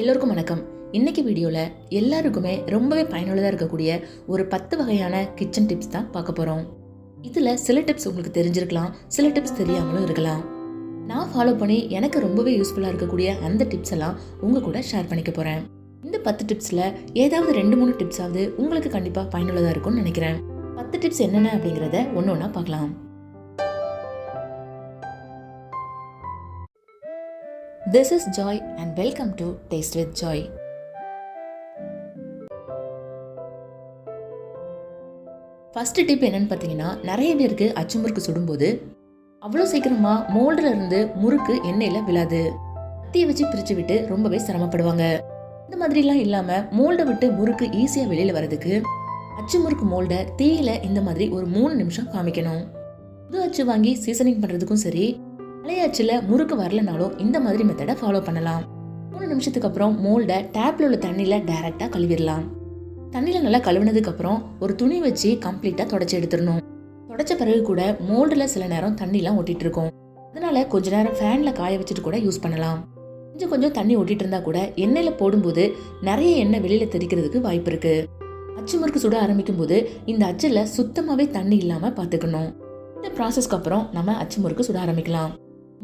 எல்லோருக்கும் வணக்கம். இன்னைக்கு வீடியோல எல்லாருக்குமே ரொம்பவே பயனுள்ளதா இருக்கக்கூடிய ஒரு 10 வகையான கிச்சன் டிப்ஸ் தான் பார்க்க போறோம். இதுல சில டிப்ஸ் உங்களுக்கு தெரிஞ்சிருக்கலாம், சில டிப்ஸ் தெரியாமலும் இருக்கலாம். நான் ஃபாலோ பண்ணி எனக்கு ரொம்பவே யூஸ்ஃபுல்லா இருக்கக்கூடிய அந்த டிப்ஸ் எல்லாம் உங்க கூட ஷேர் பண்ணிக்க போறேன். இந்த 10 டிப்ஸ்ல ஏதாவது 2-3 டிப்ஸாவது உங்களுக்கு கண்டிப்பா பயனுள்ளதா இருக்கும்னு நினைக்கிறேன். 10 டிப்ஸ் என்னென்ன அப்படிங்கறத ஒன்னொன்னா பார்க்கலாம். This is Joy and welcome to Taste with Joy. First tip என்னன்னு பார்த்தீங்கன்னா, நிறைய பேருக்கு அச்சு முறுக்கு சுடும்போது அவ்வளோ சீக்கிரமா மோல்டுல இருந்து முறுக்கு எண்ணெயில விழாது. கத்தியை வச்சு பிரிச்சு விட்டு ரொம்பவே சிரமப்படுவாங்க. இந்த மாதிரிலாம் இல்லாம மோல்டை விட்டு முறுக்கு ஈஸியா வெளியில வரதுக்கு அச்சு முறுக்கு மோல்டை தீயில இந்த மாதிரி ஒரு 3 நிமிஷம் காமிக்கணும். புது அச்சு வாங்கி சீசனிங் பண்றதுக்கும் சரி, பழைய அச்சுல முறுக்கு வரலனாலும் இந்த மாதிரி மெத்தடை ஃபாலோ பண்ணலாம். 3 நிமிஷத்துக்கு அப்புறம் மோல்டை டேப்ல உள்ள தண்ணியில டைரக்டா கழுவிடலாம். தண்ணியில நல்லா கழுவினதுக்கு அப்புறம் ஒரு துணி வச்சு கம்ப்ளீட்டா தொடச்சி எடுத்துடணும். தொடச்ச பிறகு கூட மோல்டுல சில நேரம் தண்ணிலாம் ஒட்டிட்டு இருக்கும். அதனால கொஞ்ச நேரம் ஃபேன்ல காய வச்சுட்டு கூட யூஸ் பண்ணலாம். கொஞ்சம் தண்ணி ஒட்டிட்டு இருந்தா கூட எண்ணெயில போடும்போது நிறைய எண்ணெய் வெளியில தெரிக்கிறதுக்கு வாய்ப்பு இருக்கு. அச்சு முறுக்கு சுட ஆரம்பிக்கும் போது இந்த அச்சுல சுத்தமாவே தண்ணி இல்லாம பாத்துக்கணும். இந்த ப்ராசஸ்க்கு அப்புறம் நம்ம அச்சு முறுக்கு சுட ஆரம்பிக்கலாம்.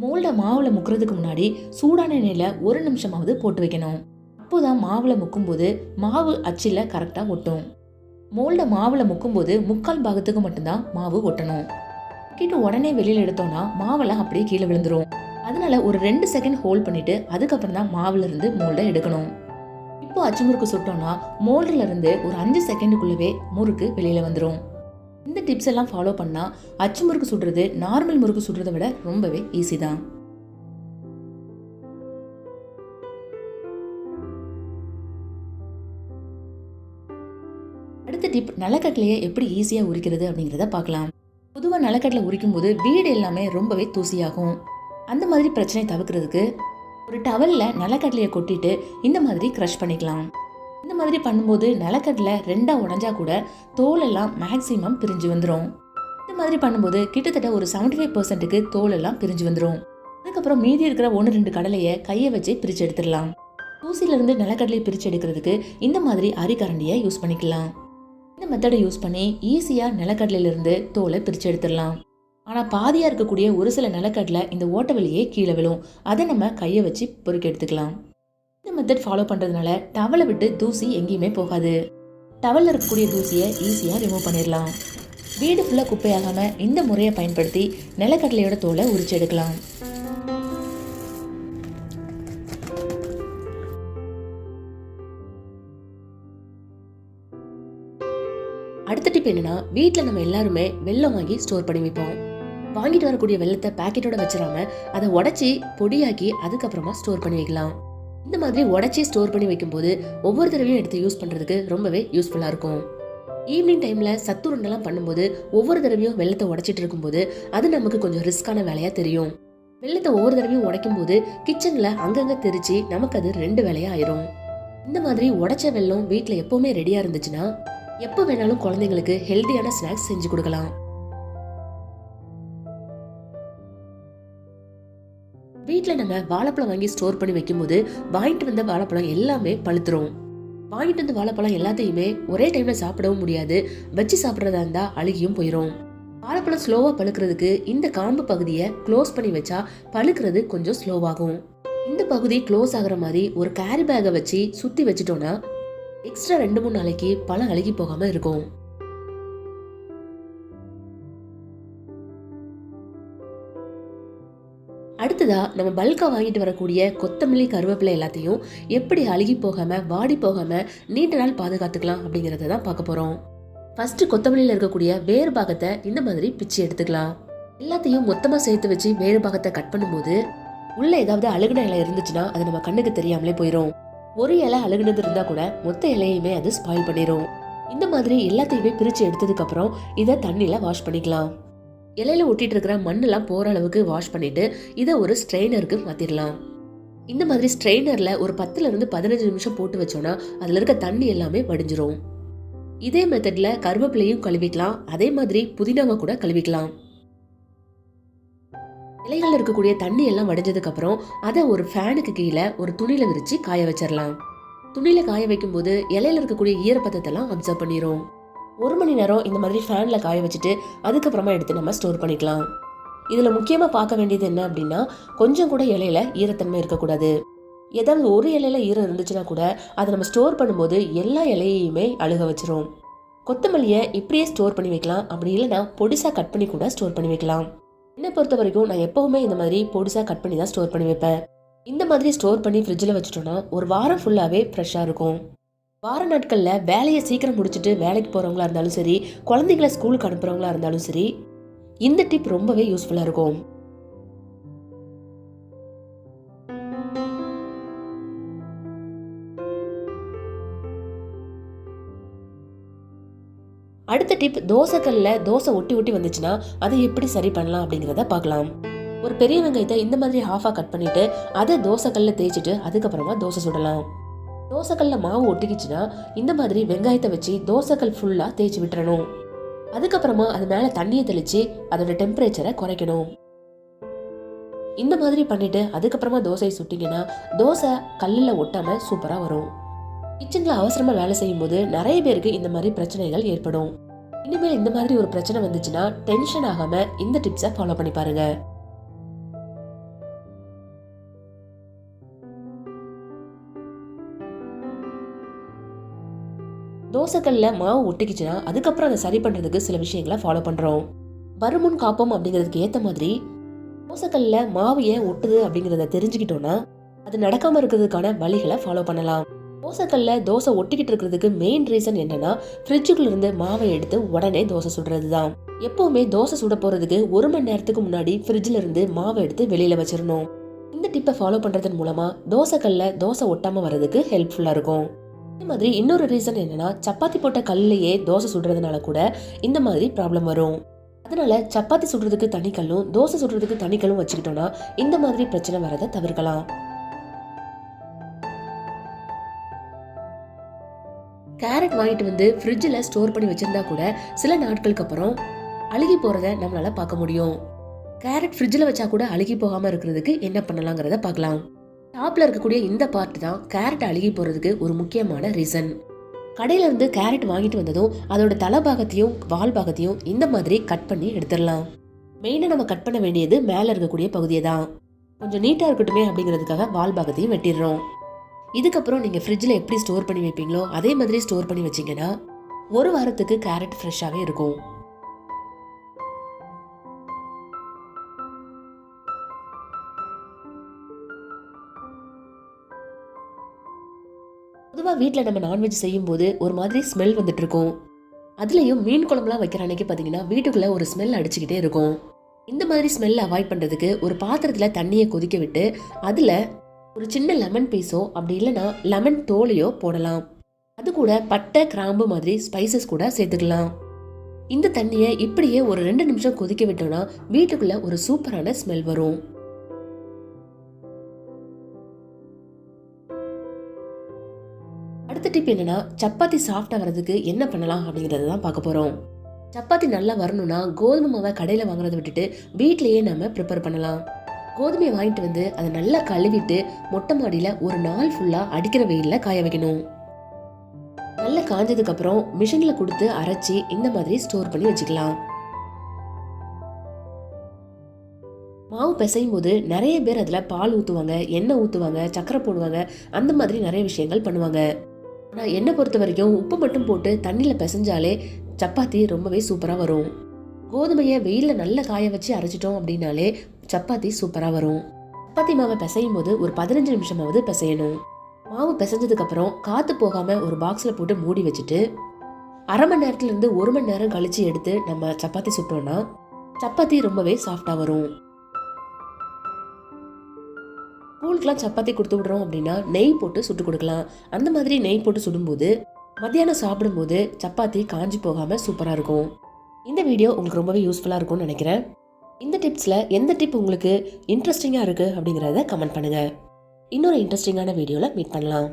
மோல்டை மாவுல முக்கிறதுக்கு முன்னாடி சூடான எண்ணெயில 1 நிமிஷமாவது போட்டு வைக்கணும். அப்போதான் மாவுல முக்கும் போது மாவு அச்சில கரெக்டா ஒட்டும். மோல்டை மாவுல முக்கும் போது 3/4 பாகத்துக்கு மட்டும்தான் மாவு ஒட்டணும். கிட்ட உடனே வெளியில எடுத்தோம்னா மாவெல்லாம் அப்படியே கீழே விழுந்துரும். அதனால ஒரு 2 செகண்ட் ஹோல்ட் பண்ணிட்டு அதுக்கப்புறம் தான் மாவுல இருந்து மோல்டை எடுக்கணும். இப்போ அச்சு முறுக்கு சுட்டோம்னா மோல்டுல இருந்து ஒரு 5 செகண்டுக்குள்ளவே முறுக்கு வெளியில வந்துடும். இந்த டிப்ஸ் எல்லாம் ஃபாலோ பண்ணா அச்சு முறுக்கு சுடுறது நார்மல் முறுக்கு சுடுறதை விட ரொம்பவே ஈஸி தான். அடுத்த டிப், நிலக்கடலையை எப்படி ஈஸியா உரிக்கிறது அப்படிங்கறத பார்க்கலாம். பொதுவா நிலக்கடலை உரிக்கும் போது வீடு எல்லாமே ரொம்பவே தூசியாகும். அந்த மாதிரி பிரச்சனை தவிர்க்கிறதுக்கு ஒரு டவல்ல நிலக்கடலையை கொட்டிட்டு இந்த மாதிரி கிரஷ் பண்ணிக்கலாம். இந்த மாதிரி பண்ணும்போது நிலக்கடலை 2ஆ உடைஞ்சா கூட தோல் எல்லாம் மேக்சிமம் பிரிஞ்சு வந்துடும். இந்த மாதிரி பண்ணும்போது கிட்டத்தட்ட ஒரு 75%க்கு தோல் எல்லாம் பிரிஞ்சு வந்துடும். அதுக்கப்புறம் மீதி இருக்கிற 1-2 கடலையை கையை வச்சு பிரிச்சு எடுத்துடலாம். தூசில இருந்து நிலக்கடலையை பிரிச்சு எடுக்கிறதுக்கு இந்த மாதிரி அரிக்கரண்டியை யூஸ் பண்ணிக்கலாம். இந்த மெத்தடை யூஸ் பண்ணி ஈஸியா நிலக்கடலையில இருந்து தோலை பிரிச்சு எடுத்துடலாம். ஆனா பாதியா இருக்கக்கூடிய ஒரு சில நிலக்கடலை இந்த ஓட்ட வழியே கீழே விழும். அதை நம்ம கையை வச்சு பொறுக்கி எடுத்துக்கலாம். இந்த மெத்தட் ஃபாலோ பண்றதுனால டவலை விட்டு தூசி எங்கேயுமே போகாது. டவல்ல இருக்கக்கூடிய தூசியை ஈஸியா ரிமூவ் பண்ணிடலாம். வீடு ஃபுல்லா குப்பையாகாம இந்த முறையை பயன்படுத்தி நிலக்கடலையோட தோலை உரிச்சு எடுக்கலாம். அடுத்த டிப் என்னன்னா, வீட்டுல நம்ம எல்லாருமே வெல்லம் வாங்கி ஸ்டோர் பண்ணி வைப்போம். வாங்கிட்டு வரக்கூடிய வெல்லத்தை பாக்கெட்டோட வச்சிடாம அதை உடைச்சி பொடியாக்கி அதுக்கப்புறமா ஸ்டோர் பண்ணி வைக்கலாம். இந்த மாதிரி உடைச்சி ஸ்டோர் பண்ணி வைக்கும் போது ஒவ்வொரு தடவையும் எடுத்து யூஸ் பண்றதுக்கு ரொம்பவே யூஸ்ஃபுல்லா இருக்கும். ஈவினிங் டைம்ல சத்துருண்டெல்லாம் பண்ணும்போது ஒவ்வொரு தடவையும் வெல்லத்தை உடைச்சிட்டு இருக்கும்போது அது நமக்கு கொஞ்சம் ரிஸ்கான வேலையா தெரியும். வெல்லத்தை ஒவ்வொரு தடவையும் உடைக்கும் போது கிச்சன்ல அங்கங்க தெரிச்சு நமக்கு அது 2 வேலையா ஆயிரும். இந்த மாதிரி உடைச்ச வெல்லம் வீட்டுல எப்பவுமே ரெடியா இருந்துச்சுன்னா எப்ப வேணாலும் குழந்தைங்களுக்கு ஹெல்தியான ஸ்நாக்ஸ் செஞ்சு கொடுக்கலாம். வீட்டுல நம்ம வாழைப்பழம் வாங்கி ஸ்டோர் பண்ணி வைக்கும் போது வாங்கிட்டு வந்த வாழைப்பழம் எல்லாமே பழுத்துரும். வாங்கிட்டு வந்த வாழைப்பழம் எல்லாத்தையுமே ஒரே டைம்ல சாப்பிடவும் முடியாது. வச்சு சாப்பிடறதா இருந்தா அழுகியும் போயிரும். வாழைப்பழம் ஸ்லோவா பழுக்கிறதுக்கு இந்த காம்பு பகுதியை க்ளோஸ் பண்ணி வச்சா பழுக்கிறது கொஞ்சம் ஸ்லோவாகும். இந்த பகுதி க்ளோஸ் ஆகுற மாதிரி ஒரு கேரி பேக்கை வச்சு சுத்தி வச்சுட்டோம்னா எக்ஸ்ட்ரா 2-3 நாளைக்கு பழம் அழுகி போகாம இருக்கும். அடுத்ததா நம்ம பல்கா வாங்கிட்டு வரக்கூடிய கொத்தமல்லி, கருவேப்பிலை எல்லாத்தையும் எப்படி அழுகி போகாம வாடி போகாம நீண்ட நாள் பாதுகாத்துக்கலாம் அப்படிங்கறத தான் பார்க்க போறோம். ஃபர்ஸ்ட் கொத்தமல்லியில இருக்கக்கூடிய வேறு பாகத்தை இந்த மாதிரி பிச்சு எடுத்துக்கலாம். எல்லாத்தையும் மொத்தமா சேர்த்து வச்சு வேறு பாகத்தை கட் பண்ணும்போது உள்ள ஏதாவது அழுகுன இலை இருந்துச்சுன்னா அது நம்ம கண்ணுக்கு தெரியாமலே போயிரும். ஒரு இலை அழுகுனது இருந்தா கூட மொத்த இலையுமே அது ஸ்பாயில் பண்ணிரும். இந்த மாதிரி எல்லாத்தையுமே பிரிச்சு எடுத்ததுக்கு அப்புறம் இதை தண்ணியில வாஷ் பண்ணிக்கலாம். இலையில ஒட்டிட்டு இருக்கிற மண்ணெல்லாம் போற அளவுக்கு வாஷ் பண்ணிட்டு இதை ஒரு ஸ்ட்ரெயினருக்கு மாத்திரலாம். இந்த மாதிரி ஸ்ட்ரெயினர்ல ஒரு 10-15 நிமிஷம் போட்டு வச்சோம்னா அதுல இருக்க தண்ணி எல்லாமே வடிஞ்சிரும். இதே மெத்தட்ல கருவேப்பிலையும் கழுவிக்கலாம். அதே மாதிரி புதினாவை கூட கழுவிக்கலாம். இலைகள்ல இருக்கக்கூடிய தண்ணி எல்லாம் வடிஞ்சதுக்கு அப்புறம் அதை ஒரு ஃபேனுக்கு கீழே ஒரு துணியில விரிச்சு காய வச்சிடலாம். துணியில காய வைக்கும் போது இலையில இருக்கக்கூடிய ஈரப்பதத்தை எல்லாம் அப்சர்வ் பண்ணிரும். 1 மணி நேரம் இந்த மாதிரி ஃபேன்ல காய வச்சுட்டு அதுக்கப்புறமா எடுத்து நம்ம ஸ்டோர் பண்ணிக்கலாம். இதுல முக்கியமா பார்க்க வேண்டியது என்ன அப்படின்னா, கொஞ்சம் கூட இலையில ஈரத்தன்மை இருக்கக்கூடாது. ஏதாவது ஒரு இலையில ஈரம் இருந்துச்சுன்னா கூட அதை நம்ம ஸ்டோர் பண்ணும்போது எல்லா இலையையுமே அழுக வச்சிரும். கொத்தமல்லியை இப்படியே ஸ்டோர் பண்ணி வைக்கலாம், அப்படி இல்லைன்னா பொடிசா கட் பண்ணி கூட ஸ்டோர் பண்ணி வைக்கலாம். என்னை பொறுத்த வரைக்கும் நான் எப்பவுமே இந்த மாதிரி பொடிசா கட் பண்ணி தான் ஸ்டோர் பண்ணி வைப்பேன். இந்த மாதிரி ஸ்டோர் பண்ணி ஃப்ரிட்ஜில் வச்சுட்டோம்னா ஒரு வாரம் ஃபுல்லாகவே ஃப்ரெஷ்ஷாக இருக்கும். வார நாட்களில் வேலையை சீக்கிரம் முடிச்சுட்டு வேலைக்கு போகிறவங்களா இருந்தாலும் சரி, குழந்தைங்களை ஸ்கூலுக்கு அனுப்புகிறவங்களா இருந்தாலும் சரி, இந்த டிப் ரொம்பவே யூஸ்ஃபுல்லாக இருக்கும். அடுத்த டிப், தோசைக்கல்ல தோசை ஒட்டி ஒட்டி வந்துச்சுன்னா அதை எப்படி சரி பண்ணலாம் அப்படிங்கிறத பார்க்கலாம். ஒரு பெரிய வெங்காயத்தை இந்த மாதிரி ஹாஃபா கட் பண்ணிட்டு அதை தோசைக்கல்ல தேய்ச்சிட்டு அதுக்கப்புறமா தோசை சுடலாம். தோசைக்கல்ல மாவு ஒட்டிக்கிச்சுன்னா இந்த மாதிரி வெங்காயத்தை வச்சு தோசைக்கல் ஃபுல்லா தேய்ச்சி விட்டுறணும். அதுக்கப்புறமா அது மேல தண்ணியை தெளிச்சு அதோட டெம்பரேச்சரை குறைக்கணும். இந்த மாதிரி பண்ணிட்டு அதுக்கப்புறமா தோசையை சுட்டிங்கன்னா தோசை கல்லுல ஒட்டாம சூப்பரா வரும். கிச்சன்ல அவசரமா வேலை செய்யும் போது நிறைய பேருக்கு இந்த மாதிரி பிரச்சனைகள் ஏற்படும். இனிமேல் இந்த மாதிரி ஒரு பிரச்சனை வந்துச்சுன்னா டென்ஷன் ஆகாம இந்த டிப்ஸை ஃபாலோ பண்ணி பாருங்க. தோசைக்கல்ல மாவு ஒட்டிக்கிச்சுன்னா அதுக்கப்புறம் அதை சரி பண்றதுக்கு சில விஷயங்களை ஃபாலோ பண்றோம். வருமுன் காப்போம் அப்படிங்கிறதுக்கு ஏத்த மாதிரி தோசைக்கல்ல மாவு ஏன் ஒட்டுது அப்படிங்கறத தெரிஞ்சுக்கிட்டோம்னா அது நடக்காம இருக்கிறதுக்கான வழிகளை ஃபாலோ பண்ணலாம். தோசைக்கல்ல தோசை ஒட்டிக்கிட்டு இருக்கிறதுக்கு மெயின் ரீசன் என்னன்னா, ஃப்ரிட்ஜுக்குள்ள இருந்து மாவை எடுத்து உடனே தோசை சுடுறதுதான். எப்பவுமே தோசை சுட போறதுக்கு 1 மணி நேரத்துக்கு முன்னாடி ஃப்ரிட்ஜ்ல இருந்து மாவை எடுத்து வெளியில வச்சிடணும். இந்த டிப்பை ஃபாலோ பண்றதன் மூலமா தோசைக்கல்ல தோசை ஒட்டாம வர்றதுக்கு ஹெல்ப்ஃபுல்லா இருக்கும். இதே மாதிரி இன்னொரு ரீசன் என்னன்னா, சப்பாத்தி போட்ட கல்லையே தோசை சுடுறதுனால கூட இந்த மாதிரி ப்ராப்ளம் வரும். அதனால சப்பாத்தி சுடுறதுக்கு தனிக்கல்லும் தோசை சுடுறதுக்கு தனிக்கல்லும் வச்சுக்கிட்டோம்னா இந்த மாதிரி பிரச்சனை வரதை தவிர்க்கலாம். கேரட் வாங்கிட்டு வந்து ஃப்ரிட்ஜில் ஸ்டோர் பண்ணி வச்சிருந்தா கூட சில நாட்களுக்கு அப்புறம் அழுகி போறத நம்மளால பார்க்க முடியும். கேரட் ஃப்ரிட்ஜில் வச்சா கூட அழுகி போகாம இருக்கிறதுக்கு என்ன பண்ணலாங்கிறத பார்க்கலாம். டாப்ல இருக்கக்கூடிய இந்த பார்ட் தான் கேரட் அழுகி போறதுக்கு ஒரு முக்கியமான ரீசன். கடையில இருந்து கேரட் வாங்கிட்டு வந்ததும் அதோட தலை பாகத்தையும் வால் பாகத்தையும் இந்த மாதிரி கட் பண்ணி எடுத்துடலாம். மெயினா நம்ம கட் பண்ண வேண்டியது மேல இருக்கக்கூடிய பகுதியை தான். கொஞ்சம் நீட்டா இருக்கட்டுமே அப்படிங்கிறதுக்காக வால் பாகத்தையும் வெட்டிடுறோம். இதுக்கப்புறம் நீங்க ஃப்ரிட்ஜில் எப்படி ஸ்டோர் பண்ணி வைப்பீங்களோ அதே மாதிரி ஸ்டோர் பண்ணி வச்சீங்கன்னா 1 வாரத்துக்கு கேரட் ஃப்ரெஷ்ஷாவே இருக்கும். பொதுவா வீட்டில் நம்ம நான்வெஜ் செய்யும் போது ஒரு மாதிரி ஸ்மெல் வந்துட்டு இருக்கும். அதுலயும் மீன் குழம்புலாம் வைக்கிற அன்னைக்கு பாத்தீங்கன்னா வீட்டுக்குள்ள ஒரு ஸ்மெல் அடிச்சுக்கிட்டே இருக்கும். இந்த மாதிரி ஸ்மெல் அவாய்ட் பண்றதுக்கு ஒரு பாத்திரத்துல தண்ணியை கொதிக்க விட்டு அதுல ஒரு சின்ன லெமன் பீஸோ அப்படி இல்லைன்னா லெமன் தோலையோ போடலாம். அது கூட பட்டை கிராம்பு மாதிரி ஸ்பைசஸ் கூட சேர்த்துக்கலாம். இந்த தண்ணியை இப்படியே ஒரு 2 நிமிஷம் கொதிக்க விட்டோம்னா வீட்டுக்குள்ள ஒரு சூப்பரான ஸ்மெல் வரும். அடுத்த டிப் என்னன்னா, சப்பாத்தி சாஃப்டா வரதுக்கு என்ன பண்ணலாம் அப்படிங்கறத தான் பார்க்க போறோம். சப்பாத்தி நல்லா வரணும்னா கோதுமை மாவை கடையில வாங்குறத விட்டுட்டு வீட்லயே நம்ம ப்ரிப்பேர் பண்ணலாம். கோதுமையை வாங்கிட்டு வந்து அதை நல்லா கழுவிட்டு மொட்டை மாடியில ஒரு நாள் ஃபுல்லா அடிக்கிற வெயில்ல காய வைக்கணும். நல்லா காஞ்சதுக்கு அப்புறம் மிஷின்ல கொடுத்து அரைச்சி இந்த மாதிரி ஸ்டோர் பண்ணி வச்சுக்கலாம். மாவு பிசையும் போது நிறைய பேர் அதுல பால் ஊத்துவாங்க, எண்ணெய் ஊத்துவாங்க, சக்கரை போடுவாங்க, அந்த மாதிரி நிறைய விஷயங்கள் பண்ணுவாங்க. ஆனா என்னை பொறுத்த வரைக்கும் உப்பு மட்டும் போட்டு தண்ணியில பிசைஞ்சாலே சப்பாத்தி ரொம்பவே சூப்பரா வரும். கோதுமையை வெயில்ல நல்லா காய வச்சு அரைச்சிட்டோம் அப்படின்னாலே சப்பாத்தி சூப்பரா வரும். சப்பாத்தி மாவை பிசையும் போது ஒரு 15 நிமிஷமாவது பிசையணும். மாவு பிசைஞ்சதுக்கு அப்புறம் காத்து போகாம ஒரு பாக்ஸ்ல போட்டு மூடி வச்சுட்டு 1/2 மணி நேரத்துல இருந்து 1 மணி நேரம் கழிச்சு எடுத்து நம்ம சப்பாத்தி சுட்டோம்னா சப்பாத்தி ரொம்பவே சாஃப்டா வரும். ஸ்கூலுக்குலாம் சப்பாத்தி கொடுத்து விடுறோம் அப்படின்னா நெய் போட்டு சுட்டு கொடுக்கலாம். அந்த மாதிரி நெய் போட்டு சுடும்போது மத்தியானம் சாப்பிடும்போது சப்பாத்தி காஞ்சி போகாம சூப்பரா இருக்கும். இந்த வீடியோ உங்களுக்கு ரொம்பவே யூஸ்ஃபுல்லா இருக்கும்னு நினைக்கிறேன். இந்த டிப்ஸ்ல எந்த டிப் உங்களுக்கு இன்ட்ரெஸ்டிங்கா இருக்கு அப்படிங்கறத கமெண்ட் பண்ணுங்க. இன்னொரு இன்ட்ரெஸ்டிங்கான வீடியோல மீட் பண்ணலாம்.